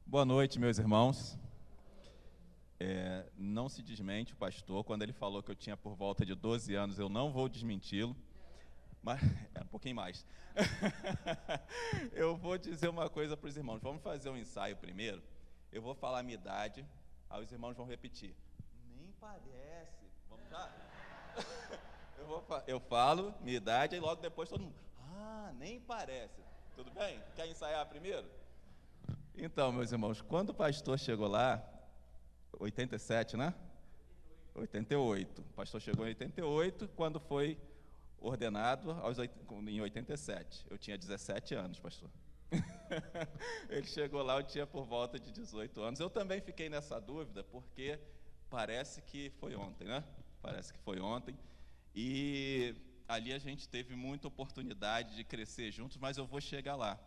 Boa noite, meus irmãos. Não se desmente o pastor, quando ele falou que eu tinha por volta de 12 anos, eu não vou desmenti-lo, mas é um pouquinho mais. Eu vou dizer uma coisa para os irmãos, vamos fazer um ensaio primeiro, eu vou falar a minha idade, aí os irmãos vão repetir. Nem parece, vamos lá? Eu falo minha idade e logo depois todo mundo, nem parece, tudo bem? Quer ensaiar primeiro? Então, meus irmãos, quando o pastor chegou lá, 87, né? 88. O pastor chegou em 88, quando foi ordenado em 87. Eu tinha 17 anos, pastor. Ele chegou lá, eu tinha por volta de 18 anos. Eu também fiquei nessa dúvida, porque parece que foi ontem, né? Parece que foi ontem. E ali a gente teve muita oportunidade de crescer juntos, mas eu vou chegar lá.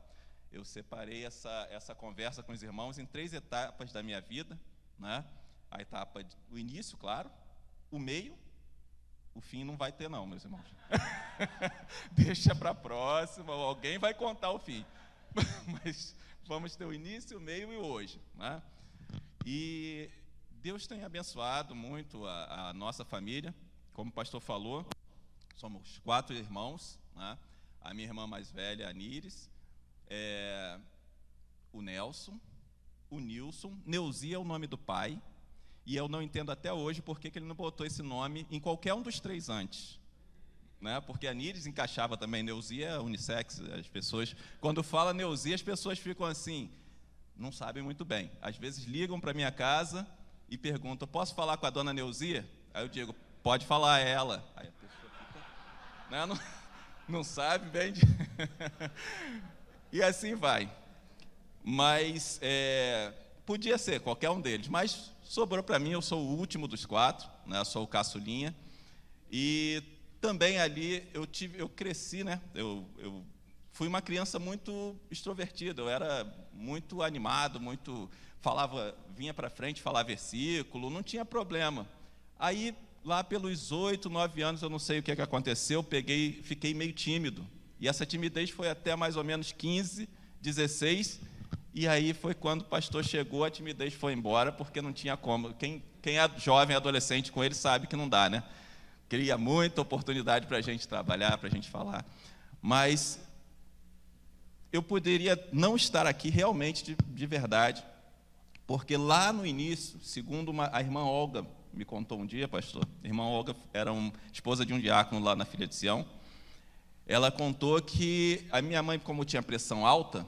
Eu separei essa conversa com os irmãos em 3 etapas da minha vida, né? A etapa do início, claro, o meio, o fim não vai ter não, meus irmãos. Deixa para a próxima, alguém vai contar o fim. Mas vamos ter o início, o meio e o hoje, né? E Deus tem abençoado muito a nossa família, como o pastor falou, somos 4 irmãos, né? A minha irmã mais velha, a Níris, o Nelson, o Nilson, Neuzi é o nome do pai, e eu não entendo até hoje por que ele não botou esse nome em qualquer um dos 3 antes, né? Porque a Níris encaixava também, Neuzi é unissex, as pessoas, quando fala Neuzi, as pessoas ficam assim, não sabem muito bem, às vezes ligam para minha casa e perguntam, posso falar com a dona Neuzi? Aí eu digo, pode falar ela, aí a pessoa fica, né? Não sabe bem de... E assim vai. Mas podia ser qualquer um deles, mas sobrou para mim, eu sou o último dos 4, né? Sou o caçulinha. E também ali eu cresci, né? Eu fui uma criança muito extrovertida, eu era muito animado, vinha para frente falar versículo, não tinha problema. Aí, lá pelos 8, 9 anos, eu não sei o que aconteceu, fiquei meio tímido. E essa timidez foi até mais ou menos 15, 16, e aí foi quando o pastor chegou, a timidez foi embora, porque não tinha como. Quem é jovem, adolescente com ele, sabe que não dá, né? Cria muita oportunidade para a gente trabalhar, para a gente falar. Mas eu poderia não estar aqui realmente de verdade, porque lá no início, segundo a irmã Olga me contou um dia, pastor, a irmã Olga era esposa de um diácono lá na Filha de Sião, ela contou que a minha mãe, como tinha pressão alta,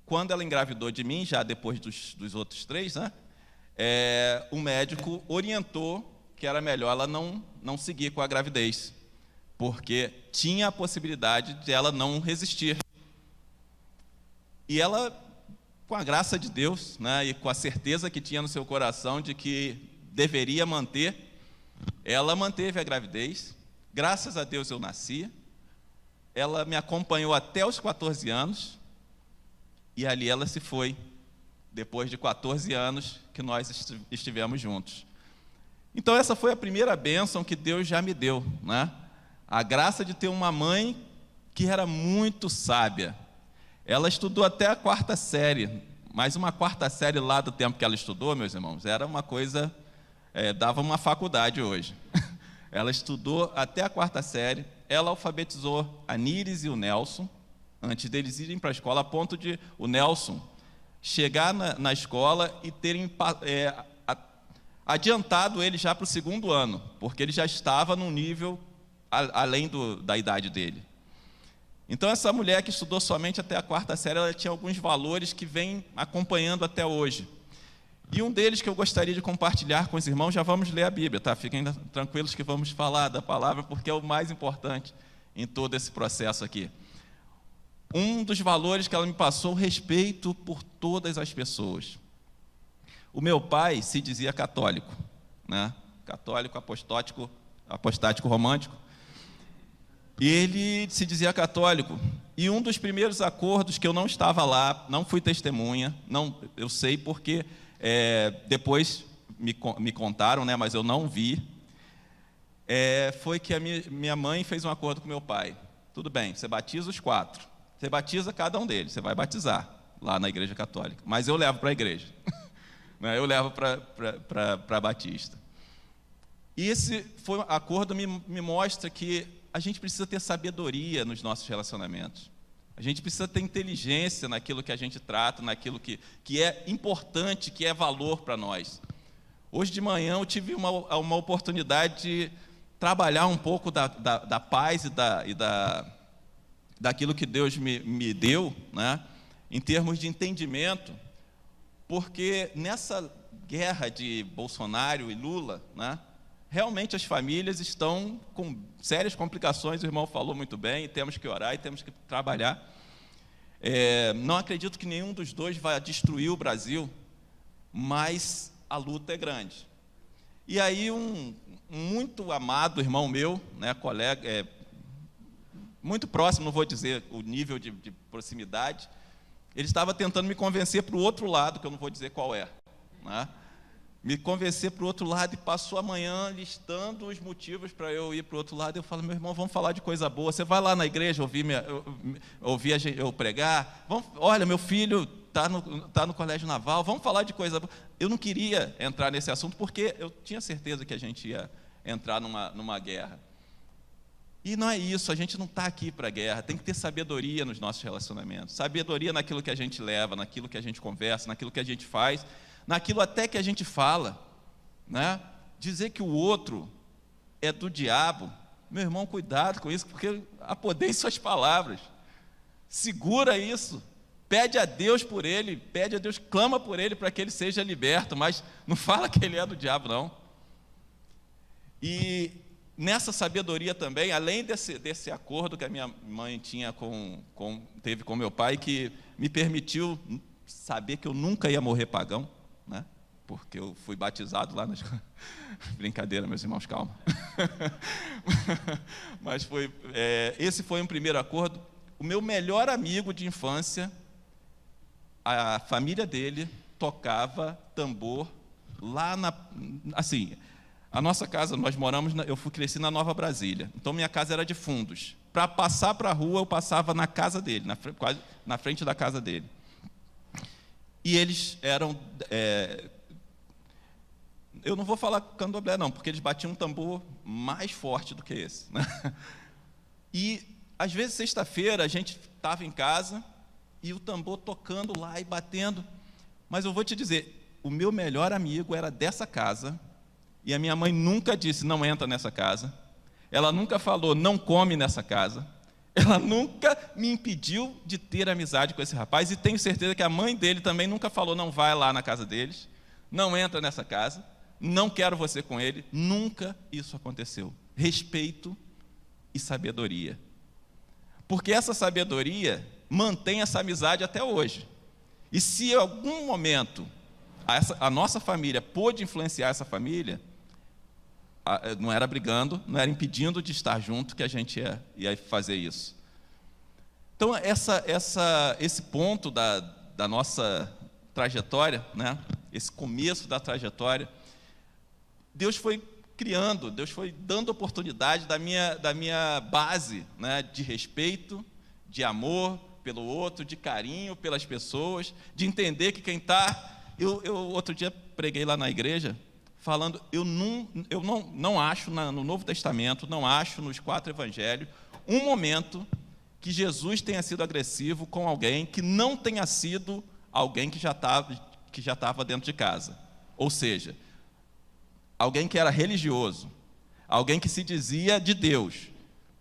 quando ela engravidou de mim, já depois dos outros 3, né, o médico orientou que era melhor ela não seguir com a gravidez, porque tinha a possibilidade de ela não resistir. E ela, com a graça de Deus, né, e com a certeza que tinha no seu coração de que deveria manter, ela manteve a gravidez. Graças a Deus eu nasci. Ela me acompanhou até os 14 anos, e ali ela se foi, depois de 14 anos que nós estivemos juntos. Então essa foi a primeira bênção que Deus já me deu, né? A graça de ter uma mãe que era muito sábia. Ela estudou até a 4ª série, mas uma 4ª série lá do tempo que ela estudou, meus irmãos, era uma coisa, dava uma faculdade hoje. Ela estudou até a 4ª série, ela alfabetizou a Níris e o Nelson, antes deles irem para a escola, a ponto de o Nelson chegar na escola e terem adiantado ele já para o 2º ano, porque ele já estava num nível além da idade dele. Então essa mulher que estudou somente até a 4ª série, ela tinha alguns valores que vem acompanhando até hoje. E um deles que eu gostaria de compartilhar com os irmãos, já vamos ler a Bíblia, tá? Fiquem tranquilos que vamos falar da palavra, porque é o mais importante em todo esse processo aqui. Um dos valores que ela me passou, o respeito por todas as pessoas. O meu pai se dizia católico, né? Católico, apostático romântico. E ele se dizia católico. E um dos primeiros acordos que eu não estava lá, não fui testemunha, eu sei porque depois me contaram, né, mas eu não vi, foi que a minha mãe fez um acordo com meu pai. Tudo bem, você batiza os 4, você batiza cada um deles, você vai batizar. lá na Igreja Católica, mas eu levo para a igreja, né? Eu levo para a Batista. E esse acordo me mostra que a gente precisa ter sabedoria nos nossos relacionamentos. A gente precisa ter inteligência naquilo que a gente trata, naquilo que é importante, que é valor para nós. Hoje de manhã eu tive uma oportunidade de trabalhar um pouco da paz e daquilo que Deus me deu, né, em termos de entendimento, porque nessa guerra de Bolsonaro e Lula, né, realmente as famílias estão com sérias complicações, o irmão falou muito bem, e temos que orar e temos que trabalhar. Não acredito que nenhum dos dois vai destruir o Brasil, mas a luta é grande. E aí um muito amado irmão meu, né, colega, muito próximo, não vou dizer o nível de proximidade, ele estava tentando me convencer para o outro lado, que eu não vou dizer qual é, né? Me convencer para o outro lado, e passou a manhã listando os motivos para eu ir para o outro lado. Eu falo, meu irmão, vamos falar de coisa boa. Você vai lá na igreja ouvir eu pregar? Olha, meu filho está no colégio naval, vamos falar de coisa boa. Eu não queria entrar nesse assunto, porque eu tinha certeza que a gente ia entrar numa guerra. E não é isso, a gente não está aqui para a guerra, tem que ter sabedoria nos nossos relacionamentos, sabedoria naquilo que a gente leva, naquilo que a gente conversa, naquilo que a gente faz, naquilo até que a gente fala, né? Dizer que o outro é do diabo, meu irmão, cuidado com isso, porque há poder em suas palavras. Segura isso, pede a Deus por ele, pede a Deus, clama por ele para que ele seja liberto, mas não fala que ele é do diabo, não. E nessa sabedoria também, além desse acordo que a minha mãe teve com meu pai, que me permitiu saber que eu nunca ia morrer pagão, né? Porque eu fui batizado lá na escola. Brincadeira, meus irmãos, calma. Mas esse foi um primeiro acordo. O meu melhor amigo de infância, a família dele tocava tambor lá assim, a nossa casa, nós moramos, cresci na Nova Brasília, então minha casa era de fundos. Para passar para a rua, eu passava na casa dele, quase na frente da casa dele. E eles eram, eu não vou falar candomblé não, porque eles batiam um tambor mais forte do que esse, né? E, às vezes, sexta-feira, a gente estava em casa, e o tambor tocando lá e batendo, mas eu vou te dizer, o meu melhor amigo era dessa casa, e a minha mãe nunca disse, não entra nessa casa, ela nunca falou, não come nessa casa, ela nunca me impediu de ter amizade com esse rapaz, e tenho certeza que a mãe dele também nunca falou, não vai lá na casa deles, não entra nessa casa, não quero você com ele. Nunca isso aconteceu. Respeito e sabedoria. Porque essa sabedoria mantém essa amizade até hoje. E se em algum momento a nossa família pôde influenciar essa família, não era brigando, não era impedindo de estar junto que a gente ia fazer isso. Então, esse ponto da nossa trajetória, né? Esse começo da trajetória, Deus foi criando, Deus foi dando oportunidade da minha base, né? De respeito, de amor pelo outro, de carinho pelas pessoas, de entender que quem está... Eu outro dia preguei lá na igreja, falando, eu não acho no Novo Testamento, não acho nos 4 evangelhos, um momento que Jesus tenha sido agressivo com alguém que não tenha sido alguém que já estava dentro de casa. Ou seja, alguém que era religioso, alguém que se dizia de Deus.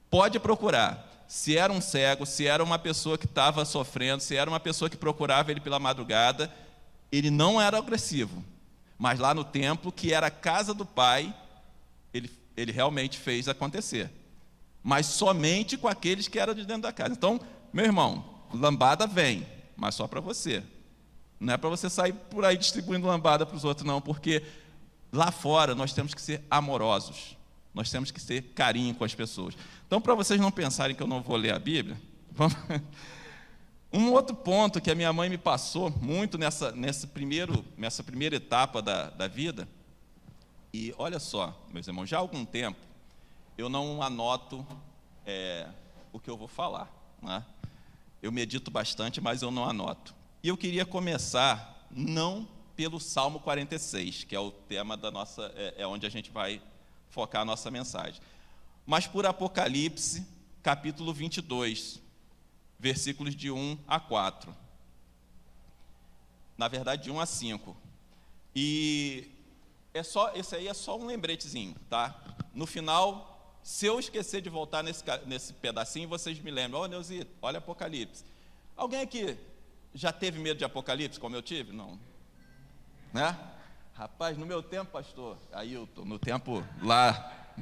Pode procurar, se era um cego, se era uma pessoa que estava sofrendo, se era uma pessoa que procurava ele pela madrugada, ele não era agressivo. Mas lá no templo, que era a casa do Pai, ele realmente fez acontecer. Mas somente com aqueles que eram de dentro da casa. Então, meu irmão, lambada vem, mas só para você. Não é para você sair por aí distribuindo lambada para os outros, não, porque lá fora nós temos que ser amorosos. Nós temos que ter carinho com as pessoas. Então, para vocês não pensarem que eu não vou ler a Bíblia, um outro ponto que a minha mãe me passou muito nessa primeira etapa da vida, e olha só, meus irmãos, já há algum tempo eu não anoto o que eu vou falar, né? Eu medito bastante, mas eu não anoto. E eu queria começar não pelo Salmo 46, que é o tema da nossa, é onde a gente vai focar a nossa mensagem, mas por Apocalipse, capítulo 22, versículos de 1 a 4. Na verdade, de 1 a 5. E esse aí é só um lembretezinho, tá? No final, se eu esquecer de voltar nesse pedacinho, vocês me lembram. Ô, Neuzi, olha Apocalipse. Alguém aqui já teve medo de Apocalipse, como eu tive? Não. Né? Rapaz, no meu tempo, pastor, Ailton, no tempo lá,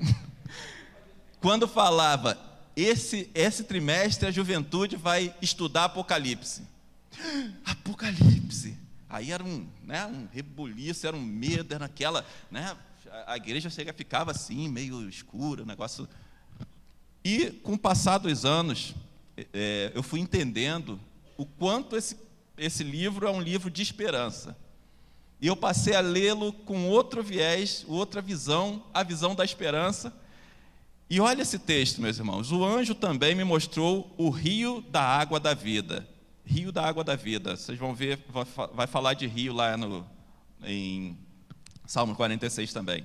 quando falava, esse trimestre a juventude vai estudar Apocalipse. Apocalipse. Aí era um rebuliço, era um medo, era aquela, né? A igreja ficava assim, meio escura, o negócio. E com o passar dos anos, eu fui entendendo o quanto esse livro é um livro de esperança. E eu passei a lê-lo com outro viés, outra visão, a visão da esperança. E olha esse texto, meus irmãos. O anjo também me mostrou o rio da água da vida. Rio da água da vida. Vocês vão ver, vai falar de rio lá em Salmo 46 também.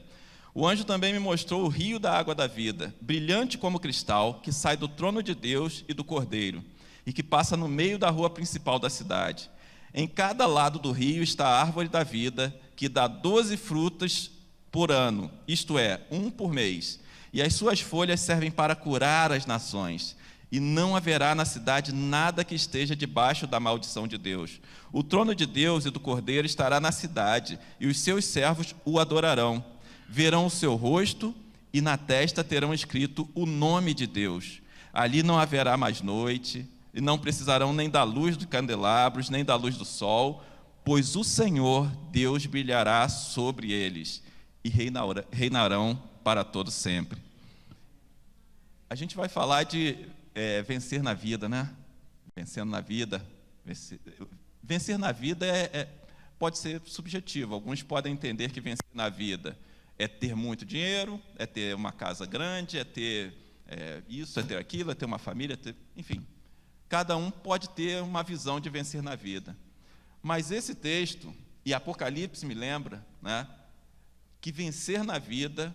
O anjo também me mostrou o rio da água da vida, brilhante como cristal, que sai do trono de Deus e do Cordeiro, e que passa no meio da rua principal da cidade. Em cada lado do rio está a árvore da vida, que dá 12 frutas por ano, isto é, 1 por mês. E as suas folhas servem para curar as nações. E não haverá na cidade nada que esteja debaixo da maldição de Deus. O trono de Deus e do Cordeiro estará na cidade, e os seus servos o adorarão. Verão o seu rosto, e na testa terão escrito o nome de Deus. Ali não haverá mais noite, e não precisarão nem da luz dos candelabros, nem da luz do sol, pois o Senhor, Deus, brilhará sobre eles, e reinarão para todo sempre. A gente vai falar de vencer na vida, né? Vencendo na vida. Vencer na vida pode ser subjetivo. Alguns podem entender que vencer na vida é ter muito dinheiro, é ter uma casa grande, é ter isso, é ter aquilo, é ter uma família, enfim. Cada um pode ter uma visão de vencer na vida. Mas esse texto, e Apocalipse me lembra, né, que vencer na vida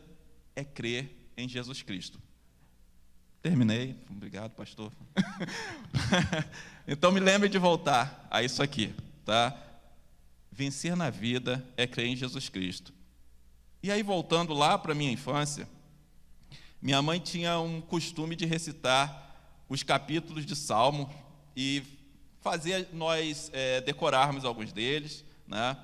é crer em Jesus Cristo. Terminei, obrigado, pastor. Então me lembre de voltar a isso aqui, tá? Vencer na vida é crer em Jesus Cristo. E aí, voltando lá para a minha infância, minha mãe tinha um costume de recitar os capítulos de Salmo e fazia nós decorarmos alguns deles, né?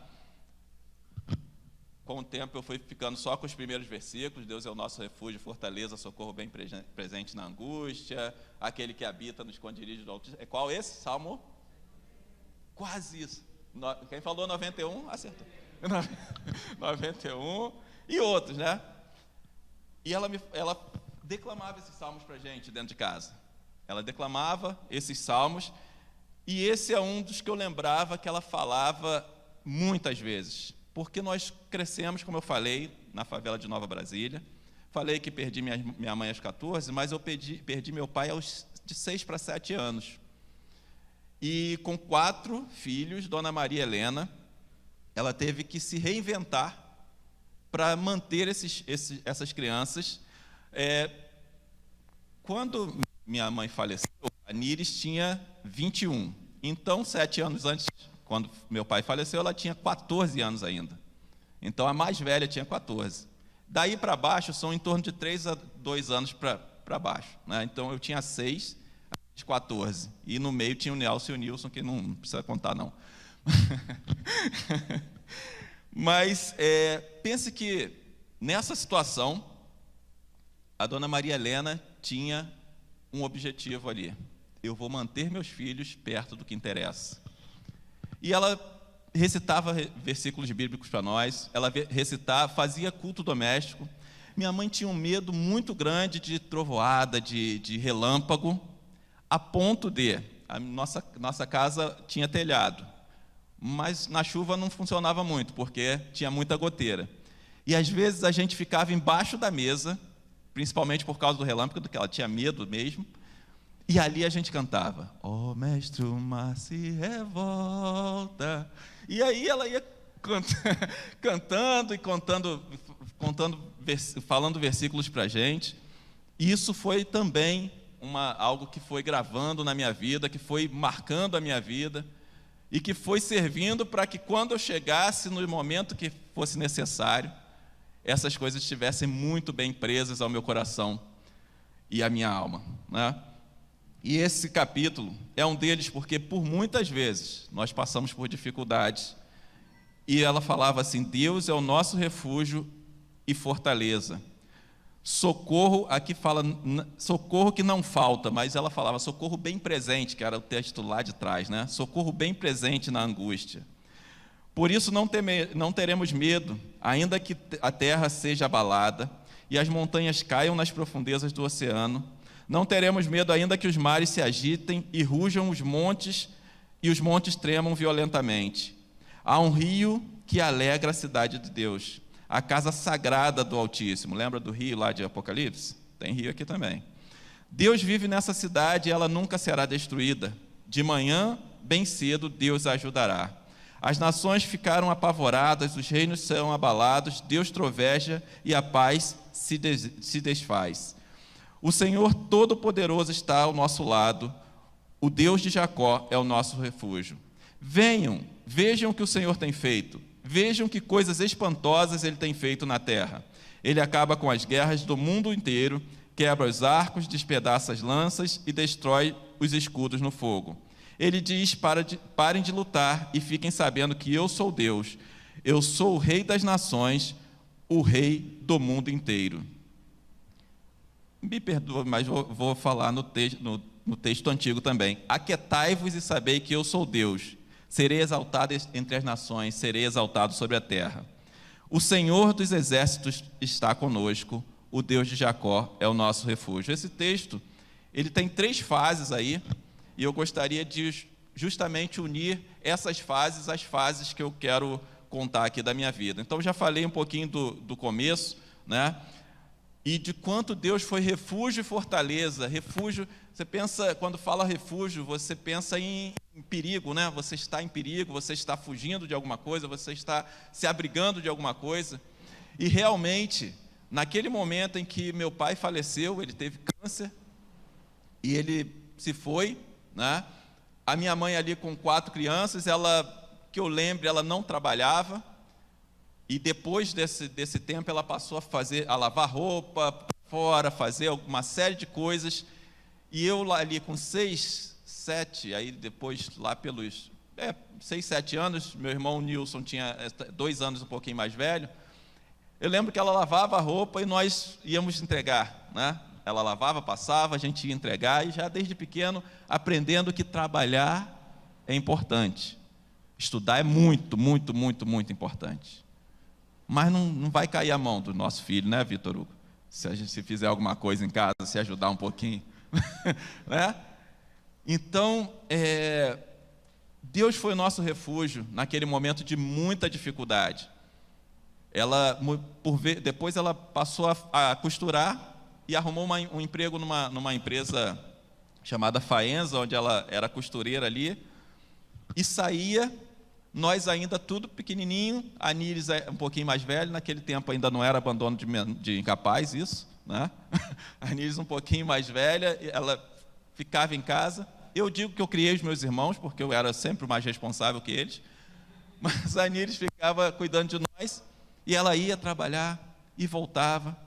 Com o tempo eu fui ficando só com os primeiros versículos. Deus é o nosso refúgio, fortaleza, socorro bem presente na angústia, aquele que habita no esconderijo do Altíssimo. É qual esse? Salmo? Quase isso. Quem falou 91, acertou. 91 e outros, né? E ela declamava esses salmos para a gente dentro de casa. Ela declamava esses salmos, e esse é um dos que eu lembrava que ela falava muitas vezes. Porque nós crescemos, como eu falei, na favela de Nova Brasília. Falei que perdi minha mãe aos 14, mas eu perdi meu pai de 6 para 7 anos. E com 4 filhos, Dona Maria Helena, ela teve que se reinventar para manter essas crianças. Quando minha mãe faleceu, a Níris tinha 21. Então, 7 anos antes, quando meu pai faleceu, ela tinha 14 anos ainda. Então, a mais velha tinha 14. Daí para baixo, são em torno de 3 a 2 anos para baixo, né? Então, eu tinha 6, 14. E no meio tinha o Nelson e o Nilson, que não precisa contar, não. Mas, pense que, nessa situação, a Dona Maria Helena tinha um objetivo ali. Eu vou manter meus filhos perto do que interessa. E ela recitava versículos bíblicos para nós, ela recitava, fazia culto doméstico. Minha mãe tinha um medo muito grande de trovoada, de relâmpago, a ponto de a nossa casa tinha telhado, mas na chuva não funcionava muito, porque tinha muita goteira. E às vezes a gente ficava embaixo da mesa, principalmente por causa do relâmpago, que ela tinha medo mesmo, E ali a gente cantava, ó mestre, o mar se revolta. E aí ela ia cantando e falando versículos para a gente. E isso foi também algo que foi gravando na minha vida, que foi marcando a minha vida, e que foi servindo para que quando eu chegasse no momento que fosse necessário, essas coisas estivessem muito bem presas ao meu coração e à minha alma, né? E esse capítulo é um deles porque por muitas vezes nós passamos por dificuldades, e ela falava assim: Deus é o nosso refúgio e fortaleza. Socorro, aqui fala socorro que não falta, mas ela falava socorro bem presente, que era o texto lá de trás, né? Socorro bem presente na angústia. Por isso não teremos medo, ainda que a terra seja abalada e as montanhas caiam nas profundezas do oceano. Não teremos medo, ainda que os mares se agitem e rujam os montes e os montes tremam violentamente. Há um rio que alegra a cidade de Deus, a casa sagrada do Altíssimo. Lembra do rio lá de Apocalipse? Tem rio aqui também. Deus vive nessa cidade e ela nunca será destruída. De manhã, bem cedo, Deus a ajudará. As nações ficaram apavoradas, os reinos são abalados, Deus troveja e a paz se desfaz. O Senhor Todo-Poderoso está ao nosso lado, o Deus de Jacó é o nosso refúgio. Venham, vejam o que o Senhor tem feito, vejam que coisas espantosas Ele tem feito na terra. Ele acaba com as guerras do mundo inteiro, quebra os arcos, despedaça as lanças e destrói os escudos no fogo. Ele diz: parem de lutar e fiquem sabendo que eu sou Deus. Eu sou o Rei das nações, o Rei do mundo inteiro. Me perdoa, mas vou falar no texto antigo também. Aquietai-vos e sabei que eu sou Deus. Serei exaltado entre as nações, serei exaltado sobre a terra. O Senhor dos exércitos está conosco, o Deus de Jacó é o nosso refúgio. Esse texto, ele tem 3 fases aí, e eu gostaria de justamente unir essas fases às fases que eu quero contar aqui da minha vida. Então, já falei um pouquinho do começo, né? E de quanto Deus foi refúgio e fortaleza. Refúgio, você pensa, quando fala refúgio, você pensa em perigo, né? Você está em perigo, você está fugindo de alguma coisa, você está se abrigando de alguma coisa. E realmente, naquele momento em que meu pai faleceu, ele teve câncer, e ele se foi, né? A minha mãe ali com 4 crianças, ela, que eu lembre, ela não trabalhava. E depois desse tempo ela passou a lavar roupa fora, fazer uma série de coisas. E eu lá ali com 6, 7, aí depois lá pelos 6, 7 anos, meu irmão Nilson tinha 2 anos um pouquinho mais velho. Eu lembro que ela lavava a roupa e nós íamos entregar, né? Ela lavava, passava, a gente ia entregar, e já desde pequeno aprendendo que trabalhar é importante. Estudar é muito, muito, muito, muito importante. Mas não vai cair a mão do nosso filho, né, Vitor Hugo? Se a gente fizer alguma coisa em casa, se ajudar um pouquinho. Né? Então, Deus foi o nosso refúgio naquele momento de muita dificuldade. Depois ela passou a costurar e arrumou um emprego numa empresa chamada Faenza, onde ela era costureira ali, e saía. Nós ainda tudo pequenininho, a Níris é um pouquinho mais velha, naquele tempo ainda não era abandono de incapaz, isso, né? A Níris um pouquinho mais velha, ela ficava em casa. Eu digo que eu criei os meus irmãos, porque eu era sempre o mais responsável que eles, mas a Níris ficava cuidando de nós, e ela ia trabalhar e voltava,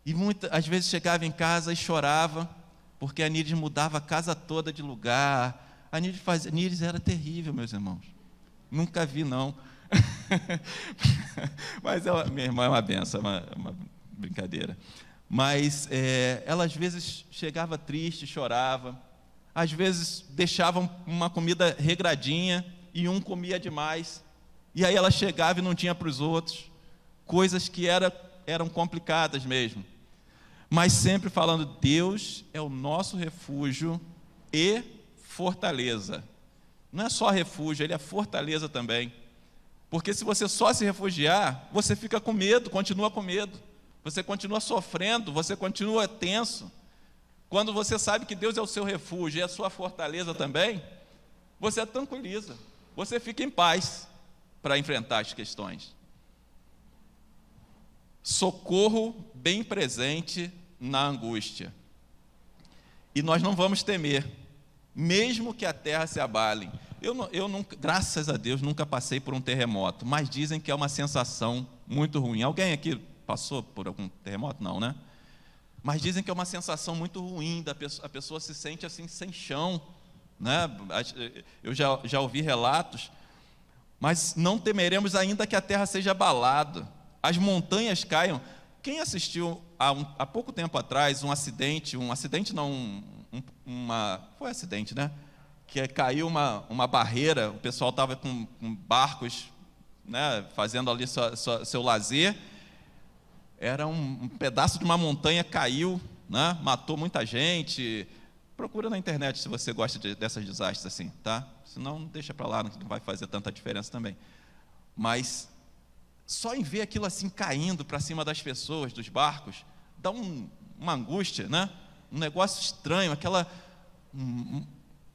e às vezes chegava em casa e chorava, porque a Níris mudava a casa toda de lugar. A Níris era terrível, meus irmãos. Nunca vi, não. Mas minha irmã é uma benção, uma brincadeira. Mas ela às vezes chegava triste, chorava. Às vezes deixava uma comida regradinha e um comia demais. E aí ela chegava e não tinha para os outros. Coisas que eram complicadas mesmo. Mas sempre falando, Deus é o nosso refúgio e fortaleza. Não é só refúgio, ele é fortaleza também. Porque se você só se refugiar, você fica com medo, continua com medo. Você continua sofrendo, você continua tenso. Quando você sabe que Deus é o seu refúgio e a sua fortaleza também, você tranquiliza, você fica em paz para enfrentar as questões. Socorro bem presente na angústia. E nós não vamos temer, mesmo que a terra se abale. Eu nunca, graças a Deus, nunca passei por um terremoto, mas dizem que é uma sensação muito ruim. Alguém aqui passou por algum terremoto? Não, né? Mas dizem que é uma sensação muito ruim, a pessoa se sente assim, sem chão, né? Eu já ouvi relatos, mas não temeremos ainda que a terra seja abalada, as montanhas caiam. Quem assistiu há pouco tempo atrás um acidente não, foi acidente, né? Que caiu uma barreira, o pessoal estava com barcos, né, fazendo ali seu lazer, era um pedaço de uma montanha, caiu, né, matou muita gente. Procura na internet se você gosta dessas desastres assim, tá? Senão deixa para lá, não vai fazer tanta diferença também. Mas só em ver aquilo assim caindo para cima das pessoas, dos barcos, dá uma angústia, né? Um negócio estranho,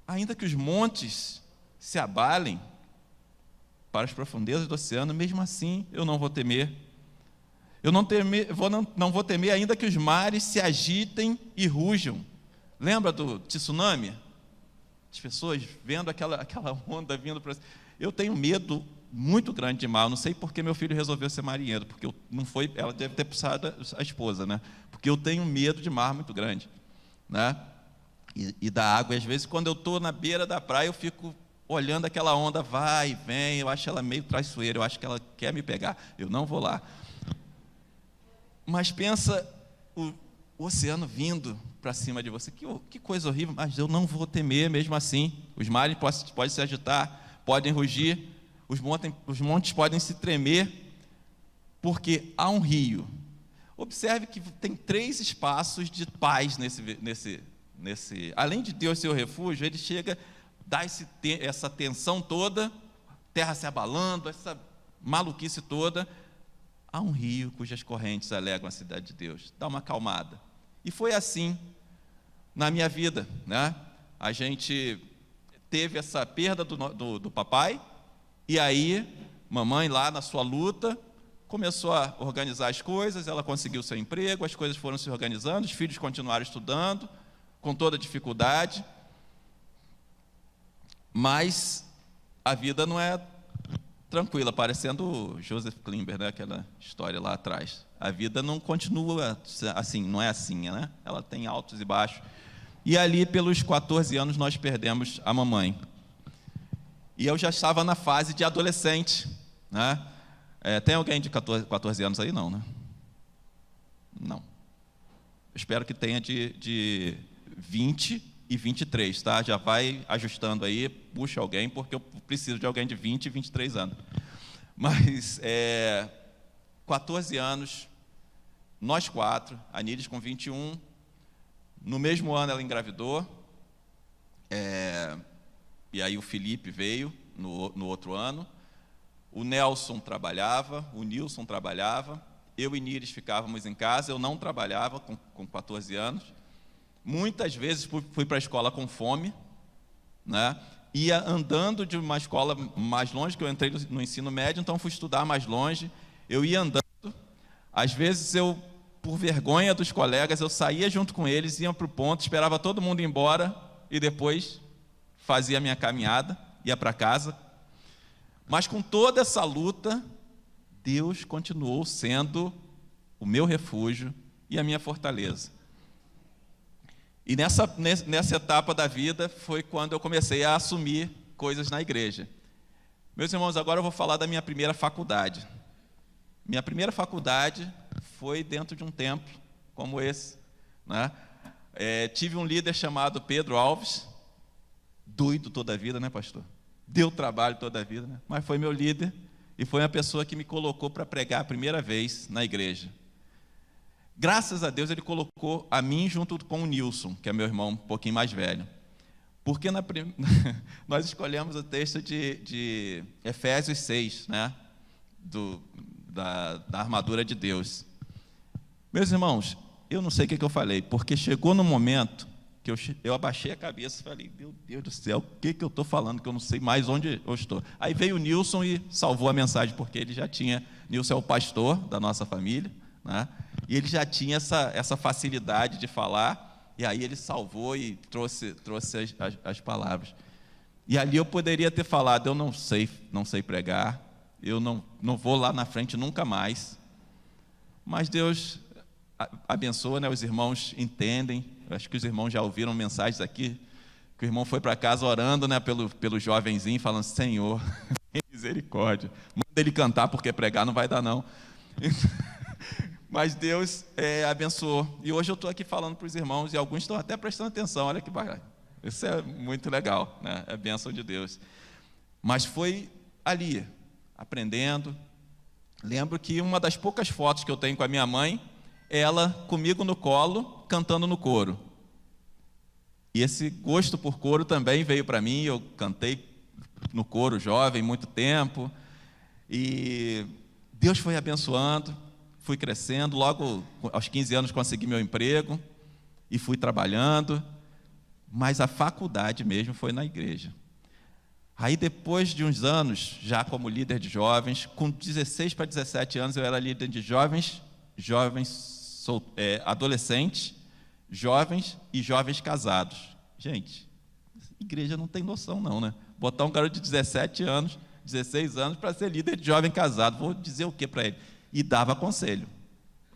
ainda que os montes se abalem para as profundezas do oceano, mesmo assim eu não vou temer. Eu não vou temer ainda que os mares se agitem e rujam. Lembra do tsunami? As pessoas vendo aquela onda vindo para... Eu tenho medo muito grande de mar. Eu não sei porque meu filho resolveu ser marinheiro, porque ela deve ter puxado a esposa, né? Porque eu tenho medo de mar muito grande, né? E da água. E às vezes, quando eu estou na beira da praia, eu fico olhando aquela onda, vai e vem, eu acho ela meio traiçoeira, eu acho que ela quer me pegar, eu não vou lá. Mas pensa o oceano vindo para cima de você, que coisa horrível, mas eu não vou temer mesmo assim. Os mares podem se agitar, podem rugir, os montes podem se tremer, porque há um rio. Observe que tem 3 espaços de paz nesse além de Deus ser o refúgio, ele chega, dá essa tensão toda, terra se abalando, essa maluquice toda. Há um rio cujas correntes alegram a cidade de Deus. Dá uma acalmada. E foi assim na minha vida, né? A gente teve essa perda do papai, e aí mamãe lá na sua luta começou a organizar as coisas, ela conseguiu seu emprego, as coisas foram se organizando, os filhos continuaram estudando, com toda dificuldade, mas a vida não é tranquila, parecendo Joseph Klimber, né? Aquela história lá atrás. A vida não continua assim, não é assim, né? Ela tem altos e baixos. E ali, pelos 14 anos, nós perdemos a mamãe. E eu já estava na fase de adolescente, né? Tem alguém de 14 anos aí? Não, né? Não. Espero que tenha de 20 e 23, tá? Já vai ajustando aí, puxa alguém, porque eu preciso de alguém de 20 e 23 anos. Mas, 14 anos, nós 4, a Níris com 21, no mesmo ano ela engravidou, e aí o Felipe veio no outro ano, o Nelson trabalhava, o Nilson trabalhava, eu e Níris ficávamos em casa, eu não trabalhava com 14 anos, muitas vezes fui para a escola com fome, né? Ia andando de uma escola mais longe, que eu entrei no ensino médio, então fui estudar mais longe, eu ia andando, às vezes por vergonha dos colegas, eu saía junto com eles, ia para o ponto, esperava todo mundo ir embora, e depois fazia a minha caminhada, ia para casa. Mas com toda essa luta, Deus continuou sendo o meu refúgio e a minha fortaleza. E nessa etapa da vida foi quando eu comecei a assumir coisas na igreja. Meus irmãos, agora eu vou falar da minha primeira faculdade. Minha primeira faculdade foi dentro de um templo como esse, né? Tive um líder chamado Pedro Alves, doido toda a vida, né, pastor? Deu trabalho toda a vida, né? Mas foi meu líder e foi a pessoa que me colocou para pregar a primeira vez na igreja. Graças a Deus ele colocou a mim junto com o Nilson, que é meu irmão um pouquinho mais velho. Porque nós escolhemos o texto de Efésios 6, né? Da armadura de Deus. Meus irmãos, eu não sei o que eu falei, porque chegou no momento que eu abaixei a cabeça e falei, meu Deus do céu, o que eu estou falando, que eu não sei mais onde eu estou. Aí veio o Nilson e salvou a mensagem, porque ele já tinha, Nilson é o pastor da nossa família, né? E ele já tinha essa facilidade de falar, e aí ele salvou e trouxe as palavras. E ali eu poderia ter falado, eu não sei pregar, eu não vou lá na frente nunca mais. Mas Deus abençoa, né? Os irmãos entendem. Eu acho que os irmãos já ouviram mensagens aqui, que o irmão foi para casa orando, né, pelo jovenzinho, falando, Senhor, tem misericórdia. Manda ele cantar, porque pregar não vai dar, não. Mas Deus abençoou. E hoje eu estou aqui falando para os irmãos, e alguns estão até prestando atenção. Olha que bacana. Isso é muito legal, né? É a bênção de Deus. Mas foi ali, aprendendo. Lembro que uma das poucas fotos que eu tenho com a minha mãe, ela comigo no colo, cantando no coro. E esse gosto por coro também veio para mim. Eu cantei no coro jovem muito tempo. E Deus foi abençoando, fui crescendo. Logo aos 15 anos consegui meu emprego e fui trabalhando. Mas a faculdade mesmo foi na igreja. Aí depois de uns anos, já como líder de jovens, com 16 para 17 anos eu era líder de jovens adolescentes, jovens e jovens casados. Gente, igreja não tem noção não, né? Botar um garoto de 17 anos, 16 anos para ser líder de jovem casado, vou dizer o que para ele? E dava conselho.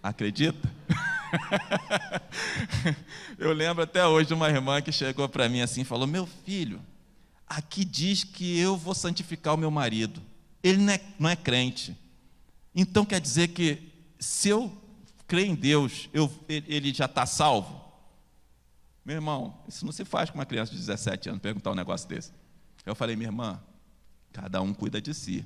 Acredita? Eu lembro até hoje de uma irmã que chegou para mim assim e falou, meu filho, aqui diz que eu vou santificar o meu marido. Ele não é crente. Então quer dizer que se eu crer em Deus, ele já está salvo? Meu irmão, isso não se faz com uma criança de 17 anos, perguntar um negócio desse. Eu falei, minha irmã, cada um cuida de si.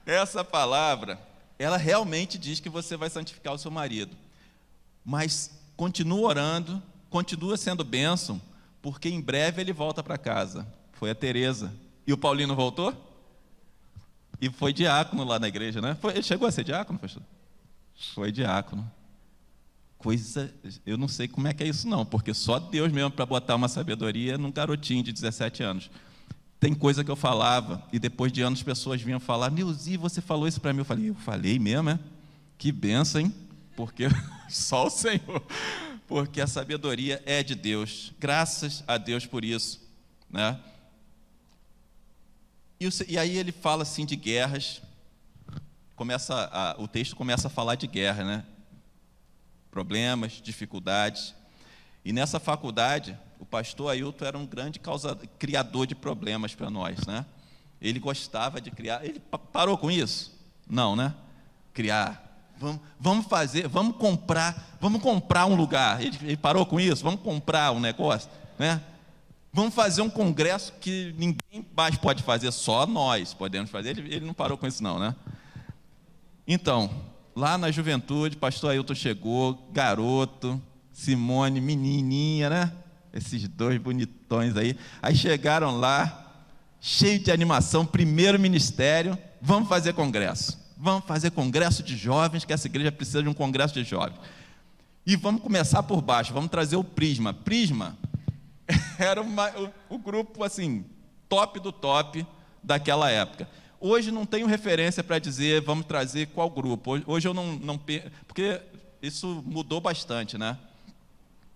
Essa palavra, ela realmente diz que você vai santificar o seu marido. Mas continua orando, continua sendo bênção, porque em breve ele volta para casa. Foi a Tereza. E o Paulino voltou? E foi diácono lá na igreja, né? Ele chegou a ser diácono, pastor? Foi diácono. Eu não sei como é que é isso não, porque só Deus mesmo para botar uma sabedoria num garotinho de 17 anos. Tem coisa que eu falava, e depois de anos as pessoas vinham falar, Nilzi, você falou isso para mim. Eu falei mesmo, é? Que bênção, hein? Porque só o Senhor. Porque a sabedoria é de Deus. Graças a Deus por isso, né? E aí ele fala assim de guerras. O texto começa a falar de guerra, né? Problemas, dificuldades. E nessa faculdade, o pastor Ailton era um grande criador de problemas para nós, né? Ele gostava de criar. Ele parou com isso? Não, né? Criar. Vamos comprar um lugar. Ele parou com isso? Vamos comprar um negócio, né? Vamos fazer um congresso que ninguém mais pode fazer, só nós podemos fazer. Ele não parou com isso não, né? Então, lá na juventude, pastor Ailton chegou, garoto, Simone, menininha, né? Esses dois bonitões aí. Aí chegaram lá, cheio de animação, primeiro ministério, vamos fazer congresso. Vamos fazer congresso de jovens, que essa igreja precisa de um congresso de jovens. E vamos começar por baixo, vamos trazer o Prisma. Prisma era o grupo, assim, top do top daquela época. Hoje não tenho referência para dizer, vamos trazer qual grupo. Hoje eu não porque isso mudou bastante, né?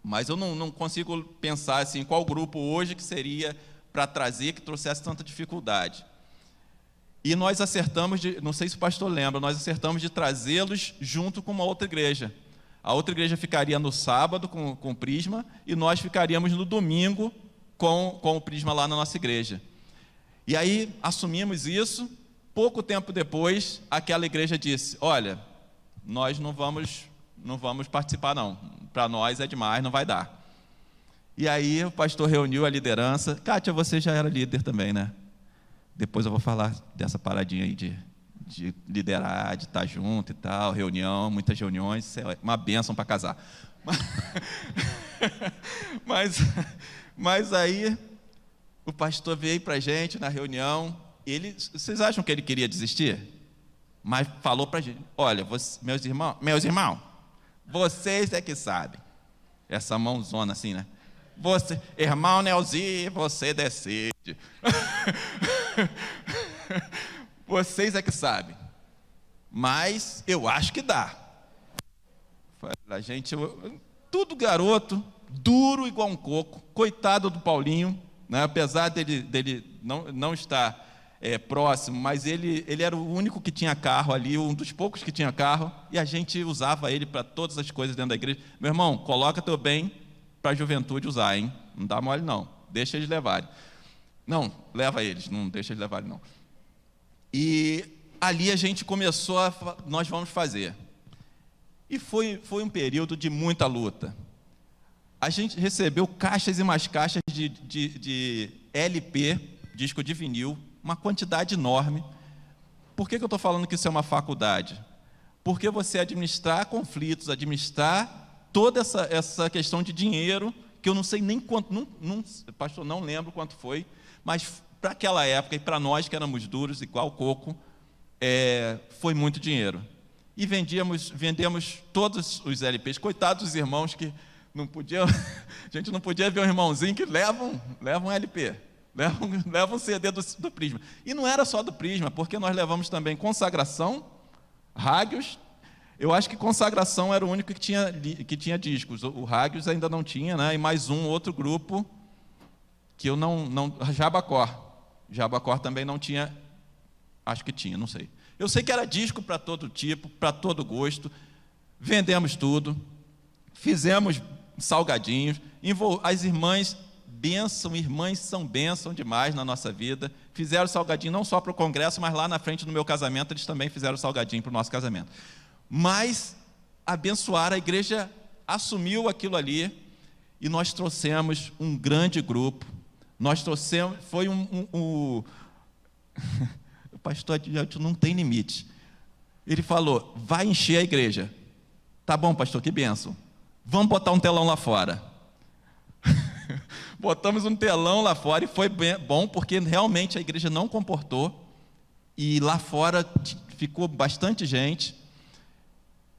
Mas eu não consigo pensar assim, qual grupo hoje que seria para trazer, que trouxesse tanta dificuldade. E nós acertamos, não sei se o pastor lembra, nós acertamos de trazê-los junto com uma outra igreja. A outra igreja ficaria no sábado com o Prisma, e nós ficaríamos no domingo com o Prisma lá na nossa igreja. E aí assumimos isso, pouco tempo depois, aquela igreja disse, olha, nós não vamos participar não, para nós é demais, não vai dar. E aí o pastor reuniu a liderança. Kátia, você já era líder também, né? Depois eu vou falar dessa paradinha aí de liderar, de estar junto e tal, reunião, muitas reuniões, isso é uma bênção para casar. Mas aí o pastor veio para a gente na reunião, vocês acham que ele queria desistir? mas falou para a gente: olha, meus irmãos, vocês é que sabem. Essa mãozona assim, né? Irmão Neuzi, você decide. Vocês é que sabem. Mas eu acho que dá. A gente, tudo garoto, duro igual um coco, coitado do Paulinho, né? Apesar dele não estar próximo, mas ele era o único que tinha carro ali, um dos poucos que tinha carro, e a gente usava ele para todas as coisas dentro da igreja. Meu irmão, coloca teu bem para a juventude usar, hein? Não dá mole não, deixa eles levarem. Não, leva eles, não deixa eles levarem não. E ali a gente começou nós vamos fazer. E foi um período de muita luta. A gente recebeu caixas e mais caixas de LP, disco de vinil, uma quantidade enorme. Por que eu estou falando que isso é uma faculdade? Porque você administrar conflitos, administrar toda essa questão de dinheiro, que eu não sei nem quanto, pastor, não lembro quanto foi, mas para aquela época e para nós que éramos duros, igual coco, foi muito dinheiro. E vendemos todos os LPs. Coitados dos irmãos que não podiam, a gente não podia ver um irmãozinho que leva um LP, leva um CD do Prisma. E não era só do Prisma, porque nós levamos também Consagração, Rágios. Eu acho que Consagração era o único que tinha discos. O Rágios ainda não tinha, né? E mais outro grupo que eu não Jabacor também não tinha, acho que tinha, não sei. Eu sei que era disco para todo tipo, para todo gosto. Vendemos tudo, fizemos salgadinhos. As irmãs são bênção demais na nossa vida. Fizeram salgadinho não só para o congresso, mas lá na frente no meu casamento eles também fizeram salgadinho para o nosso casamento. Mas abençoar, a igreja assumiu aquilo ali e nós trouxemos um grande grupo. Nós trouxemos, foi o pastor não tem limite. Ele falou: vai encher a igreja. Tá bom, pastor, que bênção. Vamos botar um telão lá fora. Botamos um telão lá fora e foi bom, porque realmente a igreja não comportou. E lá fora ficou bastante gente.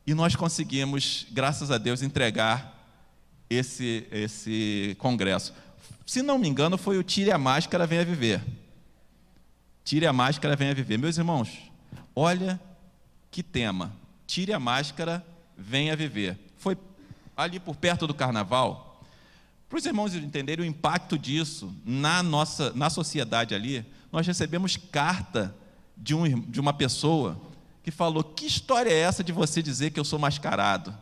E nós conseguimos, graças a Deus, entregar esse congresso. Se não me engano, foi o Tire a Máscara, Venha Viver. Tire a máscara, venha viver. Meus irmãos, olha que tema. Tire a máscara, venha viver. Foi ali por perto do carnaval. Para os irmãos entenderem o impacto disso na sociedade ali, nós recebemos carta de uma pessoa que falou: que história é essa de você dizer que eu sou mascarado?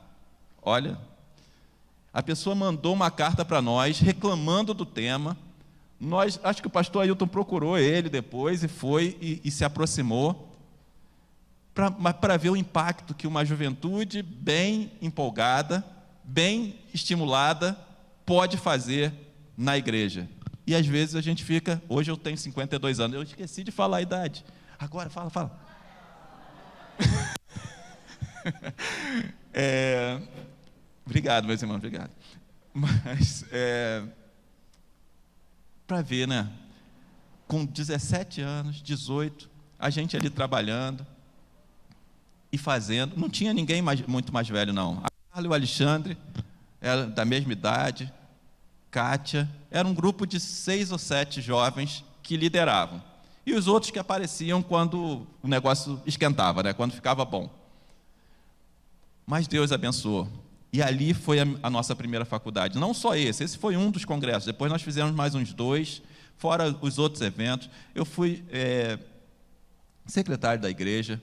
Olha, a pessoa mandou uma carta para nós reclamando do tema. Acho que o pastor Ailton procurou ele depois e foi e se aproximou para ver o impacto que uma juventude bem empolgada, bem estimulada, pode fazer na igreja. E às vezes a gente fica... Hoje eu tenho 52 anos, eu esqueci de falar a idade. Agora, fala. Obrigado, meus irmãos, obrigado. Mas... para ver, né? Com 17 anos, 18, a gente ali trabalhando e fazendo. Não tinha ninguém muito mais velho, não. A Carla e o Alexandre eram da mesma idade, Kátia. Era um grupo de 6 ou 7 jovens que lideravam. E os outros que apareciam quando o negócio esquentava, né? Quando ficava bom. Mas Deus abençoou. E ali foi a nossa primeira faculdade. Não só esse foi um dos congressos. Depois nós fizemos mais uns 2, fora os outros eventos. Eu fui secretário da igreja,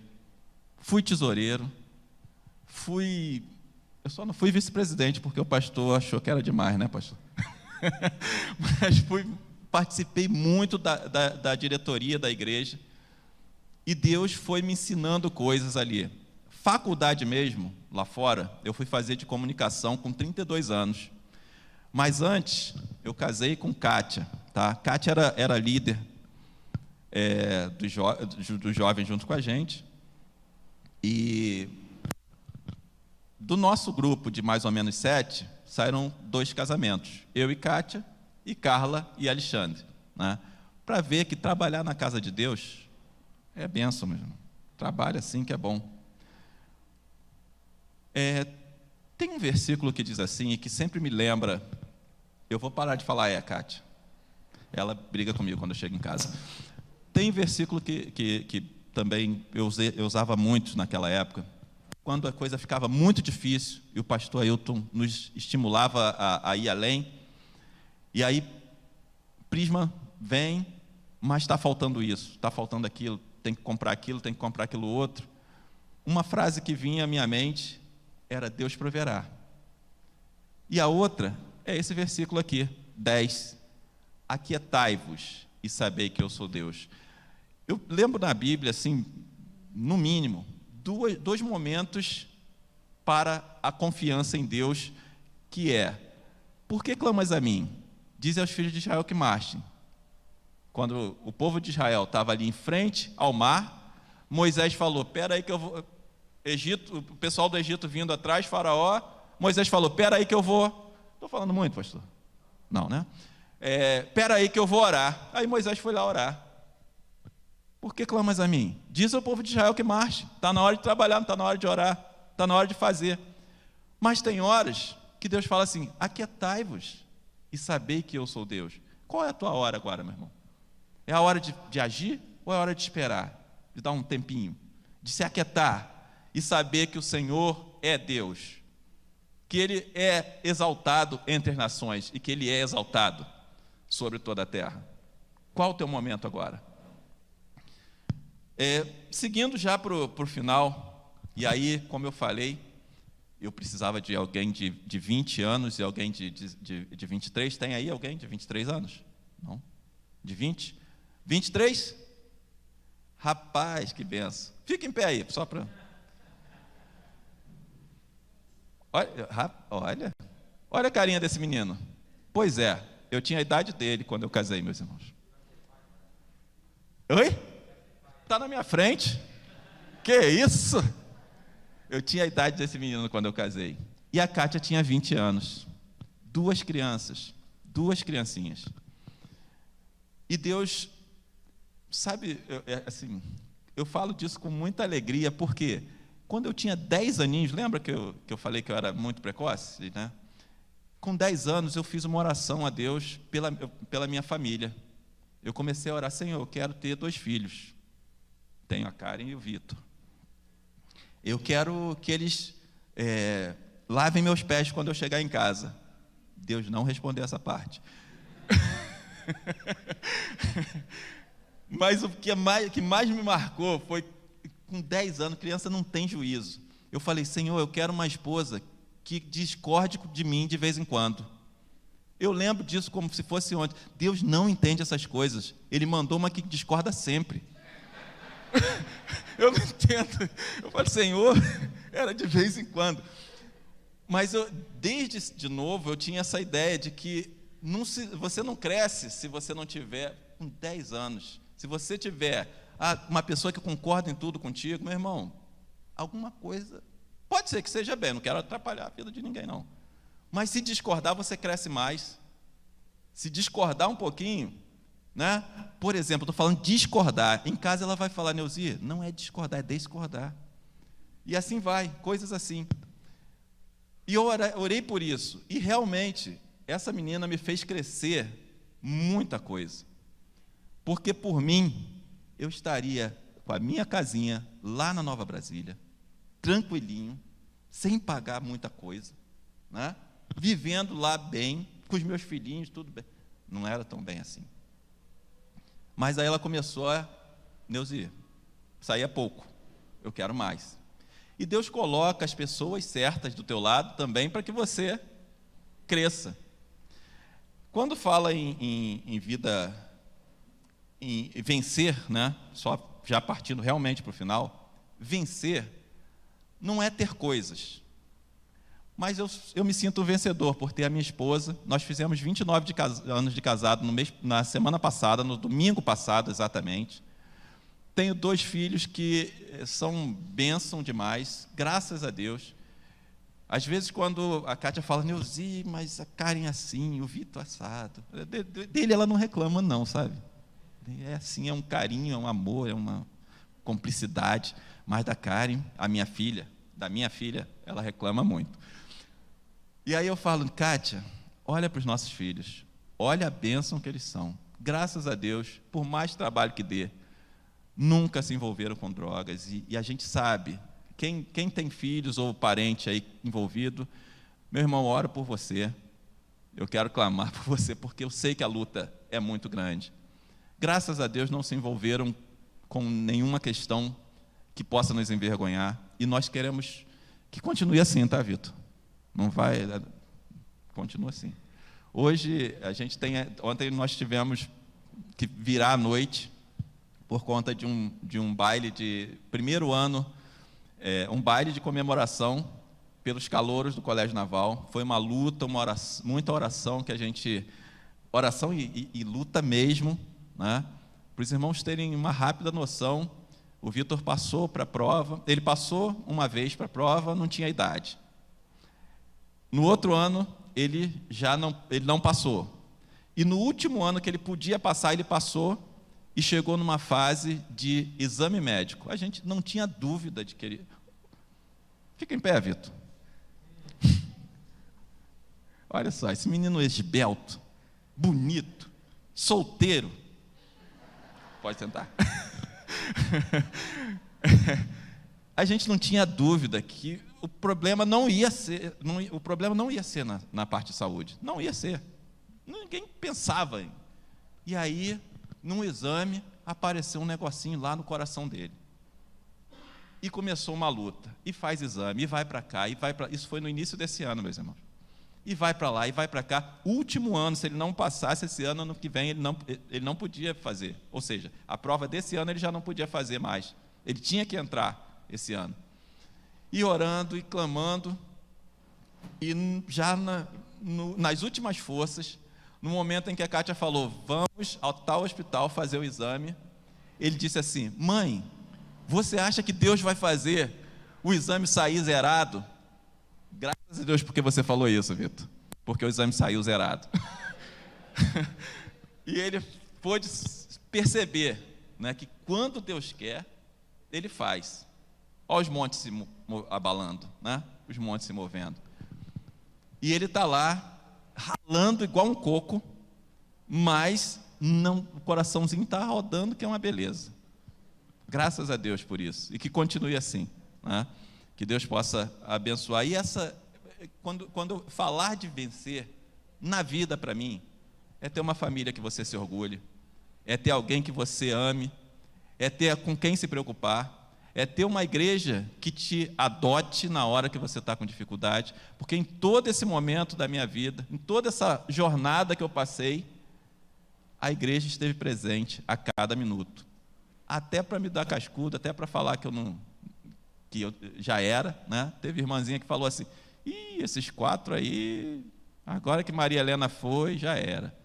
fui tesoureiro, eu só não fui vice-presidente, porque o pastor achou que era demais, né, pastor? Mas participei muito da diretoria da igreja, e Deus foi me ensinando coisas ali. Faculdade mesmo, lá fora, eu fui fazer de comunicação com 32 anos. Mas antes, eu casei com Kátia. Tá? Kátia era líder dos jovens junto com a gente. E do nosso grupo de mais ou menos 7, saíram 2 casamentos. Eu e Kátia, e Carla e Alexandre. Né? Para ver que trabalhar na casa de Deus é bênção mesmo. Trabalha assim que é bom. Tem um versículo que diz assim, e que sempre me lembra. Eu vou parar de falar, Kátia. Ela briga comigo quando eu chego em casa. Tem um versículo que também eu usava muito naquela época, quando a coisa ficava muito difícil, e o pastor Ailton nos estimulava a ir além. E aí, Prisma vem, mas está faltando isso, está faltando aquilo, tem que comprar aquilo outro. Uma frase que vinha à minha mente era: Deus proverá. E a outra é esse versículo aqui, 10. Aquietai-vos e sabei que eu sou Deus. Eu lembro na Bíblia, assim, no mínimo, dois momentos para a confiança em Deus, que é: por que clamas a mim? Dize aos filhos de Israel que marchem. Quando o povo de Israel estava ali em frente ao mar, Moisés falou: espera aí que eu vou. O pessoal do Egito vindo atrás, Faraó, Moisés falou: espera aí que eu vou. Estou falando muito, pastor? Não, né? Espera aí que eu vou orar. Aí Moisés foi lá orar. Por que clamas a mim? Diz ao povo de Israel que marche. Está na hora de trabalhar, não está na hora de orar. Está na hora de fazer. Mas tem horas que Deus fala assim: aquietai-vos e sabei que eu sou Deus. Qual é a tua hora agora, meu irmão? É a hora de agir ou é a hora de esperar? De dar um tempinho? De se aquietar e saber que o Senhor é Deus, que Ele é exaltado entre as nações e que Ele é exaltado sobre toda a terra. Qual o teu momento agora? Seguindo já para o final, e aí, como eu falei, eu precisava de alguém de 20 anos e alguém de 23. Tem aí alguém de 23 anos? Não? De 20? 23? Rapaz, que benção. Fica em pé aí, só para... Olha a carinha desse menino. Pois é, eu tinha a idade dele quando eu casei, meus irmãos. Oi? Está na minha frente. Que isso? Eu tinha a idade desse menino quando eu casei. E a Kátia tinha 20 anos. 2 crianças. 2 criancinhas. E Deus, sabe, eu falo disso com muita alegria, porque quando eu tinha 10 aninhos, lembra que eu falei que eu era muito precoce, né? Com 10 anos eu fiz uma oração a Deus pela minha família. Eu comecei a orar: Senhor, eu quero ter 2 filhos. Tenho a Karen e o Vitor. Eu quero que eles lavem meus pés quando eu chegar em casa. Deus não respondeu essa parte. Mas o que mais me marcou foi, com 10 anos, criança não tem juízo. Eu falei: Senhor, eu quero uma esposa que discorde de mim de vez em quando. Eu lembro disso como se fosse ontem. Deus não entende essas coisas. Ele mandou uma que discorda sempre. Eu não entendo. Eu falei: Senhor, era de vez em quando. Mas desde de novo eu tinha essa ideia de que você não cresce se você não tiver com 10 anos. Se você tiver uma pessoa que concorda em tudo contigo, meu irmão, alguma coisa, pode ser que seja bem, não quero atrapalhar a vida de ninguém não. Mas se discordar, você cresce mais. Se discordar um pouquinho, né? Por exemplo, estou falando discordar. Em casa ela vai falar: Neuzi, não é discordar, é discordar. E assim vai, coisas assim. E eu orei por isso. E realmente, essa menina me fez crescer muita coisa. Porque por mim, eu estaria com a minha casinha lá na Nova Brasília, tranquilinho, sem pagar muita coisa, né? Vivendo lá bem, com os meus filhinhos, tudo bem. Não era tão bem assim. Mas aí ela começou a: Neuzi, saía pouco, eu quero mais. E Deus coloca as pessoas certas do teu lado também para que você cresça. Quando fala em vida, em vencer, né? Só já partindo realmente para o final, vencer não é ter coisas. Mas eu me sinto um vencedor por ter a minha esposa. Nós fizemos 29 anos de casado na semana passada, no domingo passado exatamente. Tenho 2 filhos que são bênção demais, graças a Deus. Às vezes quando a Kátia fala: Neuzi, mas a Karen é assim, o Vitor assado. Dele ela não reclama não, sabe? É assim, é um carinho, é um amor, cumplicidade, mas da Karen, da minha filha, ela reclama muito. E aí eu falo, Kátia, olha para os nossos filhos, olha a bênção que eles são. Graças a Deus, por mais trabalho que dê, nunca se envolveram com drogas. E a gente sabe, quem tem filhos ou parente aí envolvido, meu irmão, oro por você. Eu quero clamar por você, porque eu sei que a luta é muito grande. Graças a Deus não se envolveram com nenhuma questão que possa nos envergonhar. E nós queremos que continue assim, tá, Vitor? Não vai... Continua assim. Hoje, ontem nós tivemos que virar à noite por conta de um baile de primeiro ano, um baile de comemoração pelos calouros do Colégio Naval. Foi uma luta, muita oração que a gente... Oração e luta mesmo, né? Para os irmãos terem uma rápida noção, o Vitor passou para a prova, ele passou uma vez para a prova, não tinha idade. No outro ano, ele não passou. E no último ano que ele podia passar, ele passou e chegou numa fase de exame médico. A gente não tinha dúvida de que ele... Fica em pé, Vitor. Olha só, esse menino esbelto, bonito, solteiro. Pode sentar. A gente não tinha dúvida que o problema não ia ser, na parte de saúde. Não ia ser. Ninguém pensava em. E aí, num exame, apareceu um negocinho lá no coração dele. E começou uma luta. E faz exame, e vai para cá, e vai para... Isso foi no início desse ano, meus irmãos. E vai para lá, e vai para cá. Último ano, se ele não passasse esse ano que vem, ele não podia fazer. Ou seja, a prova desse ano ele já não podia fazer mais. Ele tinha que entrar esse ano. E orando, e clamando, e já nas últimas forças, no momento em que a Kátia falou, vamos ao tal hospital fazer o exame, ele disse assim, mãe, você acha que Deus vai fazer o exame sair zerado? Graças a Deus porque você falou isso, Vitor, porque o exame saiu zerado. E ele pôde perceber, né, que quando Deus quer, Ele faz. Olha os montes se abalando, né? Os montes se movendo. E ele está lá, ralando igual um coco, mas não, o coraçãozinho está rodando, que é uma beleza. Graças a Deus por isso. E que continue assim, né? Que Deus possa abençoar. E quando falar de vencer na vida, para mim, é ter uma família que você se orgulhe, é ter alguém que você ame, é ter com quem se preocupar, é ter uma igreja que te adote na hora que você está com dificuldade, porque em todo esse momento da minha vida, em toda essa jornada que eu passei, a igreja esteve presente a cada minuto, até para me dar cascudo, até para falar que eu já era, né? Teve irmãzinha que falou assim, esses 4 aí, agora que Maria Helena foi, já era.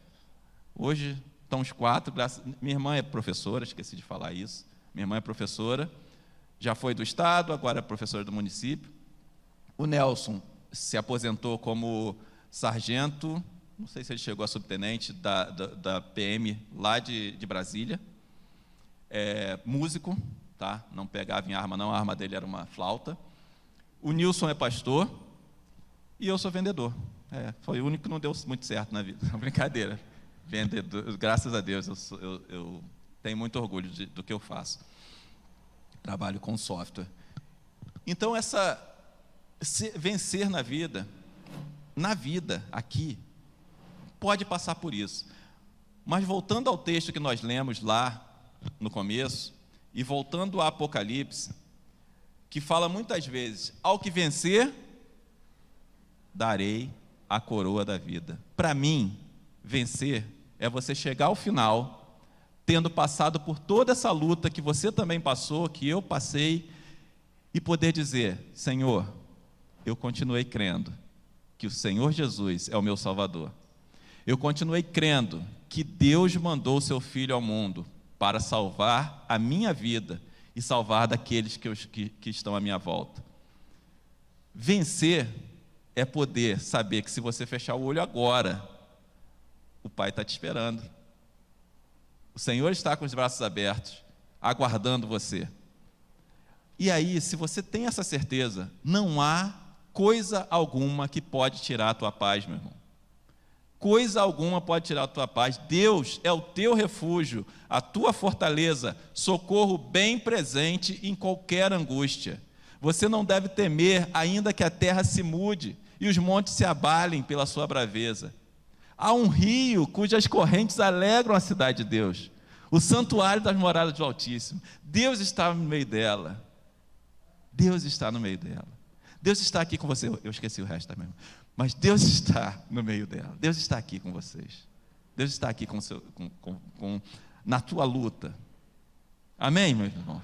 Hoje estão os 4, minha irmã é professora, esqueci de falar isso, minha irmã é professora, já foi do estado, agora é professora do município. O Nelson se aposentou como sargento, não sei se ele chegou a subtenente da PM lá de Brasília, músico, tá? Não pegava em arma não, a arma dele era uma flauta. O Nilson é pastor e eu sou vendedor. Foi o único que não deu muito certo na vida, brincadeira. Vendedor, graças a Deus, eu tenho muito orgulho do que eu faço. Trabalho com software. Então, vencer na vida aqui, pode passar por isso. Mas voltando ao texto que nós lemos lá no começo, e voltando ao Apocalipse, que fala muitas vezes, ao que vencer, darei a coroa da vida. Para mim, vencer é você chegar ao final, tendo passado por toda essa luta que você também passou, que eu passei, e poder dizer, Senhor, eu continuei crendo que o Senhor Jesus é o meu Salvador. Eu continuei crendo que Deus mandou o seu Filho ao mundo para salvar a minha vida e salvar daqueles que estão à minha volta. Vencer é poder saber que se você fechar o olho agora, o Pai está te esperando. O Senhor está com os braços abertos, aguardando você. E aí, se você tem essa certeza, não há coisa alguma que pode tirar a tua paz, meu irmão. Coisa alguma pode tirar a tua paz. Deus é o teu refúgio, a tua fortaleza, socorro bem presente em qualquer angústia. Você não deve temer, ainda que a terra se mude e os montes se abalem pela sua braveza. Há um rio cujas correntes alegram a cidade de Deus, o santuário das moradas do Altíssimo. Deus está no meio dela. Deus está no meio dela. Deus está aqui com você. Eu esqueci o resto também. Mas Deus está no meio dela. Deus está aqui com vocês. Deus está aqui na tua luta. Amém, meus irmãos?